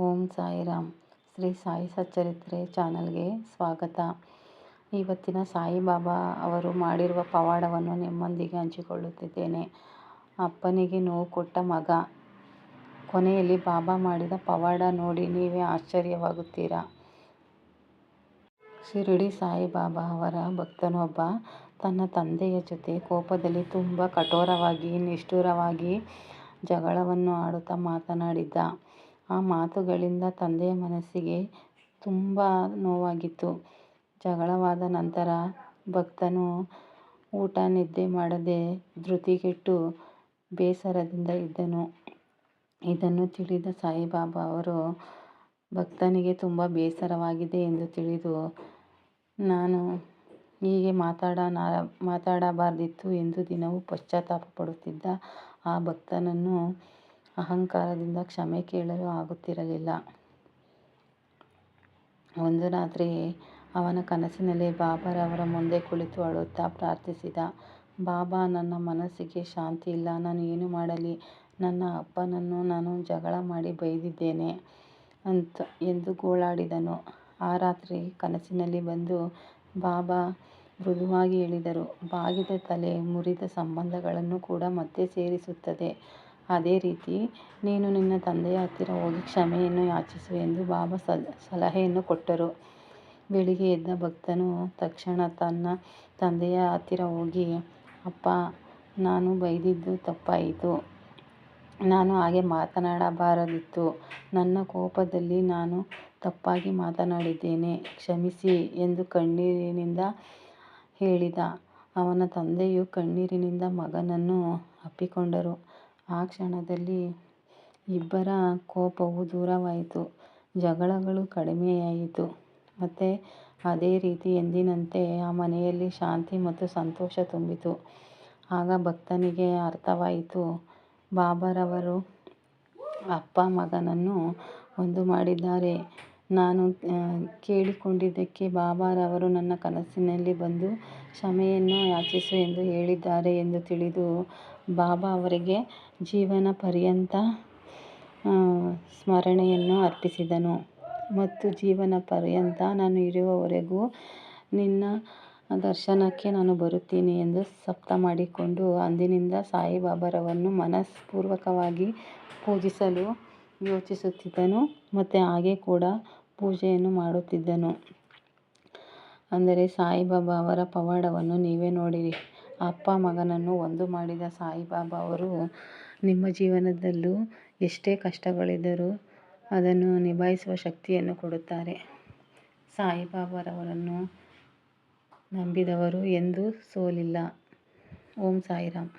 ಓಂ ಸಾಯಿರಾಮ್. ಶ್ರೀ ಸಾಯಿ ಸಚ್ಚರಿತ್ರೆ ಚಾನಲ್ಗೆ ಸ್ವಾಗತ. ಇವತ್ತಿನ ಸಾಯಿಬಾಬಾ ಅವರು ಮಾಡಿರುವ ಪವಾಡವನ್ನು ನಿಮ್ಮೊಂದಿಗೆ ಹಂಚಿಕೊಳ್ಳುತ್ತಿದ್ದೇನೆ. ಅಪ್ಪನಿಗೆ ನೋವು ಕೊಟ್ಟ ಮಗ. ಕೊನೆಯಲ್ಲಿ ಬಾಬಾ ಮಾಡಿದ ಪವಾಡ ನೋಡಿ ನೀವೇ ಆಶ್ಚರ್ಯವಾಗುತ್ತೀರಾ. ಶಿರಡಿ ಸಾಯಿಬಾಬಾ ಅವರ ಭಕ್ತನೊಬ್ಬ ತನ್ನ ತಂದೆಯ ಜೊತೆ ಕೋಪದಲ್ಲಿ ತುಂಬ ಕಠೋರವಾಗಿ ನಿಷ್ಠುರವಾಗಿ ಜಗಳವನ್ನು ಆಡುತ್ತಾ ಮಾತನಾಡಿದ್ದ. ಆ ಮಾತುಗಳಿಂದ ತಂದೆಯ ಮನಸ್ಸಿಗೆ ತುಂಬ ನೋವಾಗಿತ್ತು. ಜಗಳವಾದ ನಂತರ ಭಕ್ತನು ಊಟ ನಿದ್ದೆ ಮಾಡದೆ ಧೃತಿಗೆಟ್ಟು ಬೇಸರದಿಂದ ಇದ್ದನು. ಇದನ್ನು ತಿಳಿದ ಸಾಯಿಬಾಬಾ ಅವರು ಭಕ್ತನಿಗೆ ತುಂಬ ಬೇಸರವಾಗಿದೆ ಎಂದು ತಿಳಿದು ನಾನು ಹೀಗೆ ಮಾತಾಡಬಾರದಿತ್ತು ಎಂದು ದಿನವೂ ಪಶ್ಚಾತ್ತಾಪ ಪಡುತ್ತಿದ್ದ ಆ ಭಕ್ತನನ್ನು ಅಹಂಕಾರದಿಂದ ಕ್ಷಮೆ ಕೇಳಲು ಆಗುತ್ತಿರಲಿಲ್ಲ. ಒಂದು ರಾತ್ರಿ ಅವನ ಕನಸಿನಲ್ಲಿ ಬಾಬಾರವರ ಮುಂದೆ ಕುಳಿತು ಅಳುತ್ತಾ ಪ್ರಾರ್ಥಿಸಿದ. ಬಾಬಾ, ನನ್ನ ಮನಸ್ಸಿಗೆ ಶಾಂತಿ ಇಲ್ಲ, ನಾನು ಏನು ಮಾಡಲಿ? ನನ್ನ ಅಪ್ಪನನ್ನು ನಾನು ಜಗಳ ಮಾಡಿ ಬೈದಿದ್ದೇನೆ ಎಂದು ಗೋಳಾಡಿದನು. ಆ ರಾತ್ರಿ ಕನಸಿನಲ್ಲಿ ಬಂದು ಬಾಬಾ ಮೃದುವಾಗಿ ಹೇಳಿದರು, ಬಾಗಿದ ತಲೆ ಮುರಿದ ಸಂಬಂಧಗಳನ್ನು ಕೂಡ ಮತ್ತೆ ಸೇರಿಸುತ್ತದೆ. ಅದೇ ರೀತಿ ನೀನು ನಿನ್ನ ತಂದೆಯ ಹತ್ತಿರ ಹೋಗಿ ಕ್ಷಮೆಯನ್ನು ಯಾಚಿಸು ಎಂದು ಬಾಬಾ ಸಲಹೆಯನ್ನು ಕೊಟ್ಟರು. ಬೆಳಿಗ್ಗೆ ಎದ್ದ ಭಕ್ತನು ತಕ್ಷಣ ತನ್ನ ತಂದೆಯ ಹತ್ತಿರ ಹೋಗಿ, ಅಪ್ಪ, ನಾನು ಬೈದಿದ್ದು ತಪ್ಪಾಯಿತು. ನಾನು ಹಾಗೆ ಮಾತನಾಡಬಾರದಿತ್ತು. ನನ್ನ ಕೋಪದಲ್ಲಿ ನಾನು ತಪ್ಪಾಗಿ ಮಾತನಾಡಿದ್ದೇನೆ, ಕ್ಷಮಿಸಿ ಎಂದು ಕಣ್ಣೀರಿನಿಂದ ಹೇಳಿದ. ಅವನ ತಂದೆಯು ಕಣ್ಣೀರಿನಿಂದ ಮಗನನ್ನು ಅಪ್ಪಿಕೊಂಡರು. ಆ ಕ್ಷಣದಲ್ಲಿ ಇಬ್ಬರ ಕೋಪವೂ ದೂರವಾಯಿತು, ಜಗಳಗಳು ಕಡಿಮೆಯಾಯಿತು. ಮತ್ತೆ ಅದೇ ರೀತಿ ಎಂದಿನಂತೆ ಆ ಮನೆಯಲ್ಲಿ ಶಾಂತಿ ಮತ್ತು ಸಂತೋಷ ತುಂಬಿತು. ಆಗ ಭಕ್ತನಿಗೆ ಅರ್ಥವಾಯಿತು, ಬಾಬಾರವರು ಅಪ್ಪ ಮಗನನ್ನು ಒಂದು ಮಾಡಿದ್ದಾರೆ. ನಾನು ಕೇಳಿಕೊಂಡಿದ್ದಕ್ಕೆ ಬಾಬಾರವರು ನನ್ನ ಕನಸಿನಲ್ಲಿ ಬಂದು ಕ್ಷಮೆಯನ್ನು ಯಾಚಿಸು ಎಂದು ಹೇಳಿದ್ದಾರೆ ಎಂದು ತಿಳಿದು ಬಾಬಾ ಅವರಿಗೆ ಜೀವನ ಪರ್ಯಂತ ಸ್ಮರಣೆಯನ್ನು ಅರ್ಪಿಸಿದನು ಮತ್ತು ಜೀವನ ಪರ್ಯಂತ ನಾನು ಇರುವವರೆಗೂ ನಿನ್ನ ದರ್ಶನಕ್ಕೆ ನಾನು ಬರುತ್ತೀನಿ ಎಂದು ಶಪಥ ಮಾಡಿಕೊಂಡು ಅಂದಿನಿಂದ ಸಾಯಿಬಾಬಾರವರನ್ನು ಮನಸ್ಪೂರ್ವಕವಾಗಿ ಪೂಜಿಸಲು ಯೋಚಿಸುತ್ತಿದ್ದನು ಮತ್ತು ಹಾಗೆ ಕೂಡ ಪೂಜೆಯನ್ನು ಮಾಡುತ್ತಿದ್ದನು. ಅಂದರೆ ಸಾಯಿಬಾಬಾ ಅವರ ಪವಾಡವನ್ನು ನೀವೇ ನೋಡಿರಿ. ಅಪ್ಪ ಮಗನನ್ನು ಒಂದು ಮಾಡಿದ ಸಾಯಿಬಾಬಾ ಅವರು ನಿಮ್ಮ ಜೀವನದಲ್ಲೂ ಎಷ್ಟೇ ಕಷ್ಟಗಳಿದ್ದರೂ ಅದನ್ನು ನಿಭಾಯಿಸುವ ಶಕ್ತಿಯನ್ನು ಕೊಡುತ್ತಾರೆ. ಸಾಯಿಬಾಬಾರವರನ್ನು ನಂಬಿದವರು ಎಂದೂ ಸೋಲಿಲ್ಲ. ಓಂ ಸಾಯಿರಾಮ್.